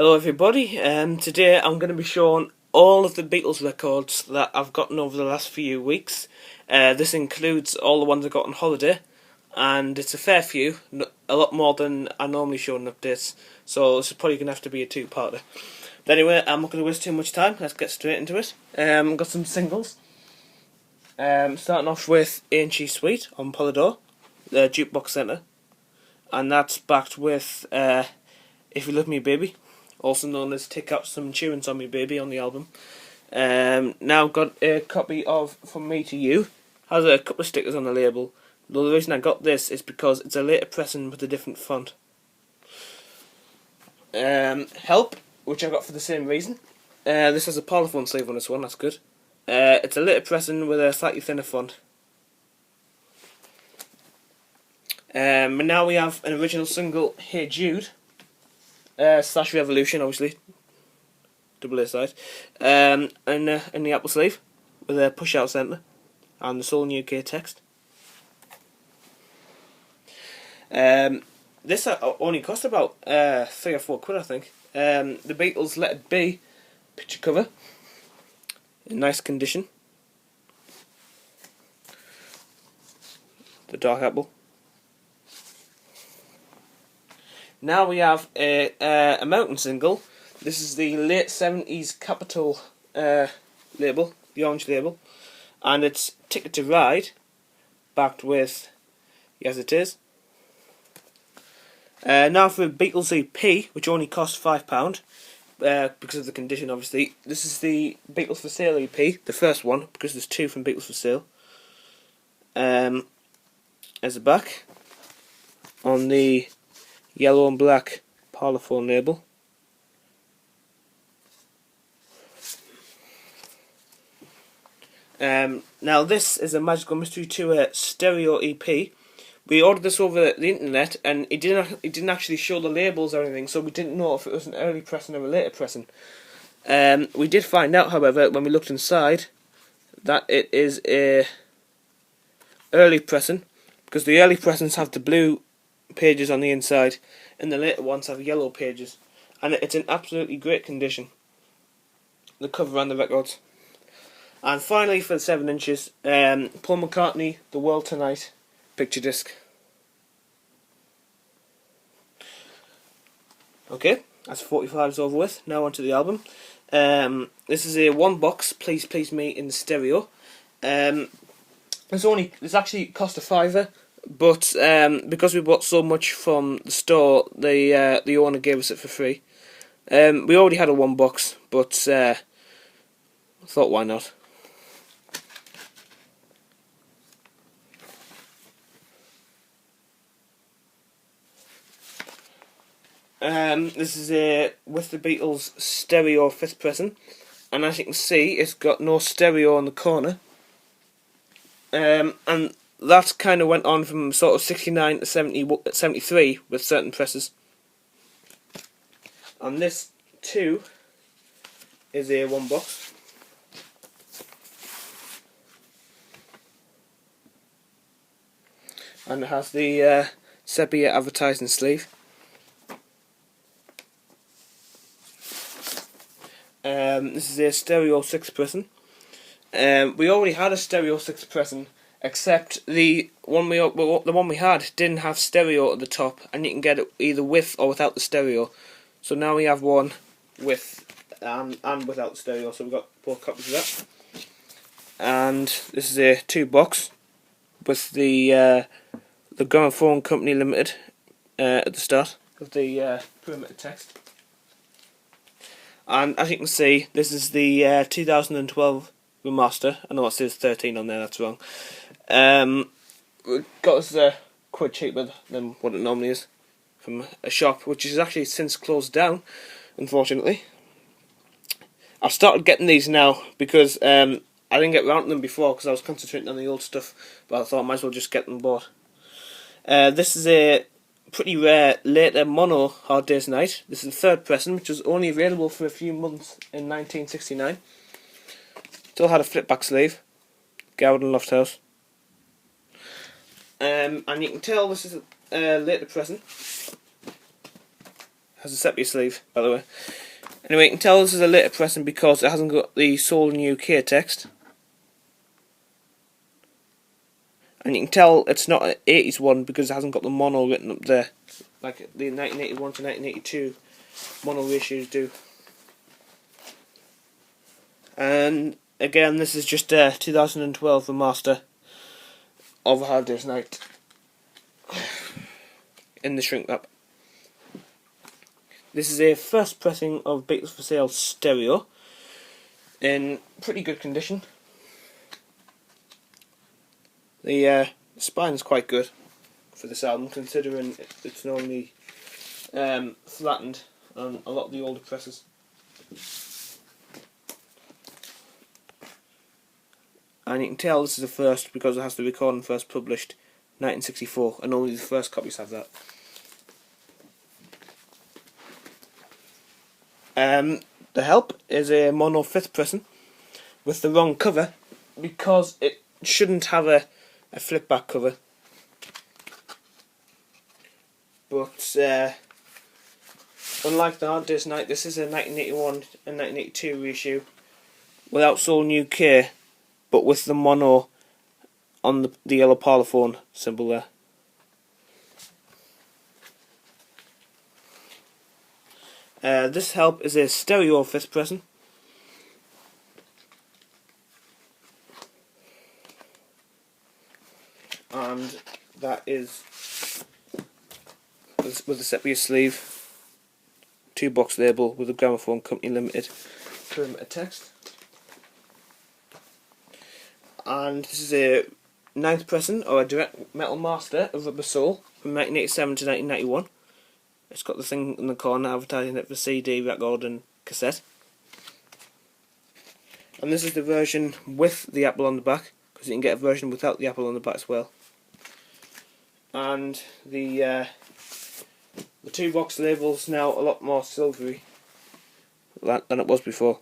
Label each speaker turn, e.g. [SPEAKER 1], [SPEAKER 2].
[SPEAKER 1] Hello everybody, today I'm going to be showing all of the Beatles records that I've gotten over the last few weeks. This includes all the ones I got on holiday, and it's a fair few, a lot more than I normally show in updates, so this is probably going to have to be a two-parter. But anyway, I'm not going to waste too much time, let's get straight into it. I've got some singles, starting off with Ain't She Sweet on Polydor, the Jukebox Centre, and that's backed with If You Love Me Baby, also known as Take Out Some Insurance on Me Baby on the album. Now I've got a copy of From Me to You. Has a couple of stickers on the label. Though the reason I got this is because it's a later pressing with a different font. Help, which I got for the same reason. This has a parlophone sleeve on this one, that's good. It's a later pressing with a slightly thinner font. And now we have an original single, Hey Jude. Slash Revolution, obviously, double A side, in the Apple sleeve with a push out centre and the Soul in UK text. This only cost about £3 or £4, I think. The Beatles Let It Be picture cover in nice condition. The dark apple. Now we have a American single. This is the late 70s Capitol label, the orange label, and it's Ticket to Ride, backed with Yes It Is. Now for the Beatles EP, which only cost £5, because of the condition obviously. This is the Beatles for Sale EP, the first one, because there's two from Beatles for Sale. As a back, on the yellow and black parlophone label. Now this is a Magical Mystery Tour stereo EP. We ordered this over the internet, and it didn't actually show the labels or anything, so we didn't know if it was an early pressing or a later pressing. We did find out, however, when we looked inside, that it is a early pressing, because the early pressings have the blue pages on the inside and the later ones have yellow pages, and it's in absolutely great condition, the cover and the records. And finally for the 7 inches, Paul McCartney, The World Tonight picture disc. Okay, that's 45's over with. Now onto the album. This is a one box Please Please Me in stereo. This actually cost £5, but because we bought so much from the store, the owner gave us it for free. We already had a one box, but thought why not. This is a With the Beatles stereo 5th pressing, and as you can see, it's got no stereo on the corner. And that kind of went on from sort of 69 to 73 with certain presses. And this too is a one box. And it has the sepia advertising sleeve. This is a stereo 6 pressing. We already had a stereo 6 pressing, except the one we had didn't have stereo at the top, and you can get it either with or without the stereo. So now we have one with and without the stereo. So we've got both copies of that. And this is a 2 box with the Gramophone Company Limited at the start of the perimeter text. And as you can see, this is the 2012 remaster. I know it says 13 on there, that's wrong. It got us quite cheaper than what it normally is from a shop, which is actually since closed down, unfortunately. I've started getting these now because I didn't get round to them before because I was concentrating on the old stuff, but I thought I might as well just get them bought. This is a pretty rare later mono Hard Day's Night. This is the 3rd pressing, which was only available for a few months in 1969. Still had a flip back sleeve, Gowden Lofthouse. And you can tell this is a later pressing. has a sepia sleeve, by the way. Anyway, you can tell this is a later pressing because it hasn't got the sold in UK text. And you can tell it's not an 80s one because it hasn't got the mono written up there, like the 1981 to 1982 mono reissues do. And again, this is just a 2012 remaster of A Hard Day's Night in the shrink wrap. This is a first pressing of Beatles for Sale stereo in pretty good condition. The spine is quite good for this album, considering it's normally flattened on a lot of the older presses. And you can tell this is the first because it has the recording first published 1964, and only the first copies have that. The Help is a mono 5th pressing with the wrong cover because it shouldn't have a flip back cover, but unlike The Hard Day's Night, this is a 1981 and 1982 reissue without sold in UK, but with the mono on the yellow parlophone symbol there. This Help is a stereo 5th pressing. And that is with a sepia sleeve, 2-box label with a Gramophone Company Limited perimeter text. And this is a 9th pressing or a direct metal master of Rubber Soul from 1987 to 1991. It's got the thing in the corner advertising it for CD, record and cassette. And this is the version with the apple on the back, because you can get a version without the apple on the back as well. And the 2-box label's now a lot more silvery than it was before.